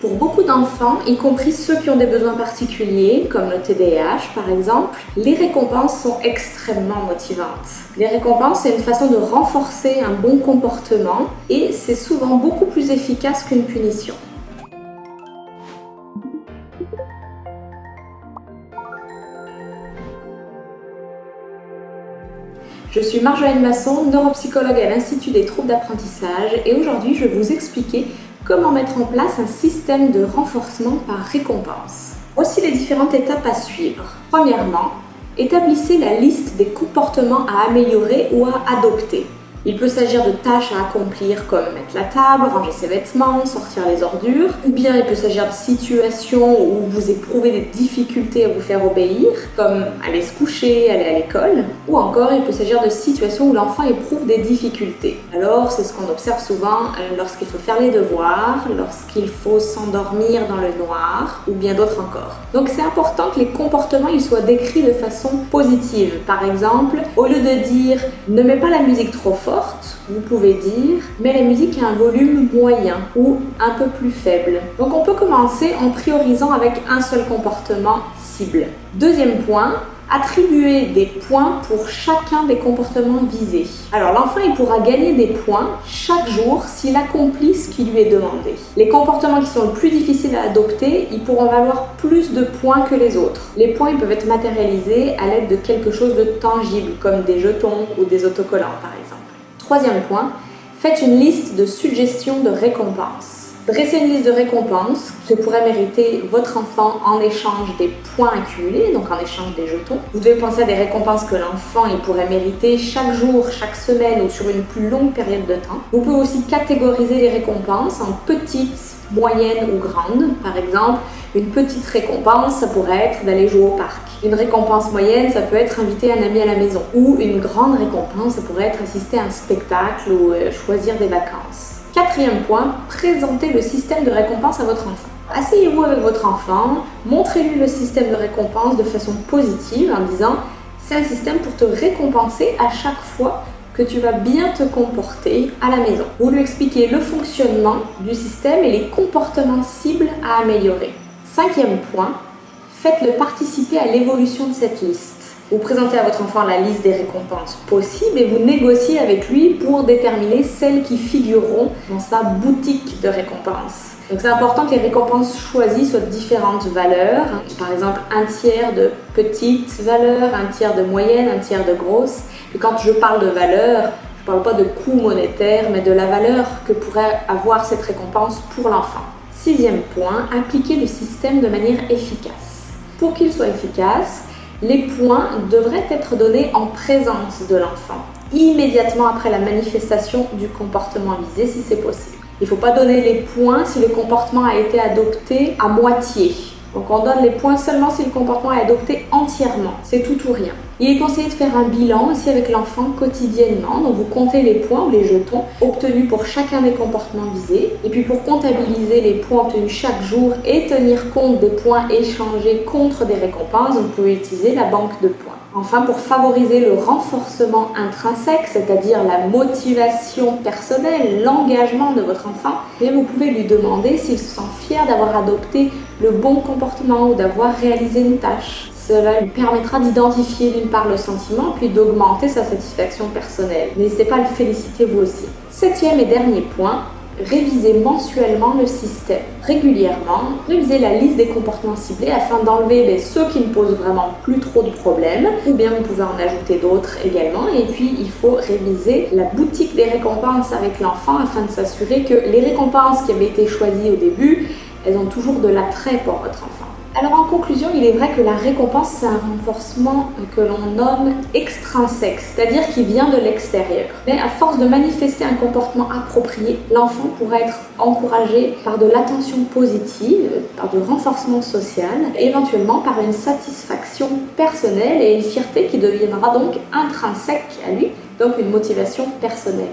Pour beaucoup d'enfants, y compris ceux qui ont des besoins particuliers, comme le TDAH par exemple, les récompenses sont extrêmement motivantes. Les récompenses, c'est une façon de renforcer un bon comportement et c'est souvent beaucoup plus efficace qu'une punition. Je suis Marjolaine Masson, neuropsychologue à l'Institut des troubles d'apprentissage et aujourd'hui je vais vous expliquer comment mettre en place un système de renforcement par récompense. Voici les différentes étapes à suivre. Premièrement, établissez la liste des comportements à améliorer ou à adopter. Il peut s'agir de tâches à accomplir comme mettre la table, ranger ses vêtements, sortir les ordures, ou bien il peut s'agir de situations où vous éprouvez des difficultés à vous faire obéir, comme aller se coucher, aller à l'école, ou encore il peut s'agir de situations où l'enfant éprouve des difficultés. Alors c'est ce qu'on observe souvent lorsqu'il faut faire les devoirs, lorsqu'il faut s'endormir dans le noir, ou bien d'autres encore. Donc c'est important que les comportements ils soient décrits de façon positive. Par exemple, au lieu de dire « ne mets pas la musique trop fort », vous pouvez dire « mais la musique a un volume moyen » ou un peu plus faible. Donc on peut commencer en priorisant avec un seul comportement cible. Deuxième point, attribuer des points pour chacun des comportements visés. Alors l'enfant il pourra gagner des points chaque jour s'il accomplit ce qui lui est demandé. Les comportements qui sont le plus difficiles à adopter, ils pourront valoir plus de points que les autres. Les points ils peuvent être matérialisés à l'aide de quelque chose de tangible comme des jetons ou des autocollants par exemple. Troisième point, faites une liste de suggestions de récompenses. Dressez une liste de récompenses que pourrait mériter votre enfant en échange des points accumulés, donc en échange des jetons. Vous devez penser à des récompenses que l'enfant pourrait mériter chaque jour, chaque semaine ou sur une plus longue période de temps. Vous pouvez aussi catégoriser les récompenses en petites, moyennes ou grandes. Par exemple, une petite récompense, ça pourrait être d'aller jouer au parc. Une récompense moyenne, ça peut être inviter un ami à la maison. Ou une grande récompense, ça pourrait être assister à un spectacle ou choisir des vacances. Quatrième point, présentez le système de récompense à votre enfant. Asseyez-vous avec votre enfant, montrez-lui le système de récompense de façon positive en disant « c'est un système pour te récompenser à chaque fois que tu vas bien te comporter à la maison ». Vous lui expliquez le fonctionnement du système et les comportements cibles à améliorer. Cinquième point, faites-le participer à l'évolution de cette liste. Vous présentez à votre enfant la liste des récompenses possibles et vous négociez avec lui pour déterminer celles qui figureront dans sa boutique de récompenses. Donc c'est important que les récompenses choisies soient de différentes valeurs. Par exemple, un tiers de petites valeurs, un tiers de moyenne, un tiers de grosses. Et quand je parle de valeur, je ne parle pas de coût monétaire, mais de la valeur que pourrait avoir cette récompense pour l'enfant. Sixième point, appliquer le système de manière efficace. Pour qu'il soit efficace, les points devraient être donnés en présence de l'enfant, immédiatement après la manifestation du comportement visé si c'est possible. Il ne faut pas donner les points si le comportement a été adopté à moitié. Donc on donne les points seulement si le comportement est adopté entièrement, c'est tout ou rien. Il est conseillé de faire un bilan aussi avec l'enfant quotidiennement, donc vous comptez les points ou les jetons obtenus pour chacun des comportements visés. Et puis pour comptabiliser les points obtenus chaque jour et tenir compte des points échangés contre des récompenses, vous pouvez utiliser la banque de points. Enfin, pour favoriser le renforcement intrinsèque, c'est-à-dire la motivation personnelle, l'engagement de votre enfant, vous pouvez lui demander s'il se sent fier d'avoir adopté le bon comportement ou d'avoir réalisé une tâche. Cela lui permettra d'identifier d'une part le sentiment, puis d'augmenter sa satisfaction personnelle. N'hésitez pas à le féliciter vous aussi. Septième et dernier point, révisez mensuellement le système. Régulièrement, révisez la liste des comportements ciblés afin d'enlever ceux qui ne posent vraiment plus trop de problèmes, ou bien vous pouvez en ajouter d'autres également. Et puis, il faut réviser la boutique des récompenses avec l'enfant afin de s'assurer que les récompenses qui avaient été choisies au début, elles ont toujours de l'attrait pour votre enfant. Alors en conclusion, il est vrai que la récompense, c'est un renforcement que l'on nomme extrinsèque, c'est-à-dire qui vient de l'extérieur. Mais à force de manifester un comportement approprié, l'enfant pourra être encouragé par de l'attention positive, par du renforcement social, et éventuellement par une satisfaction personnelle et une fierté qui deviendra donc intrinsèque à lui, donc une motivation personnelle.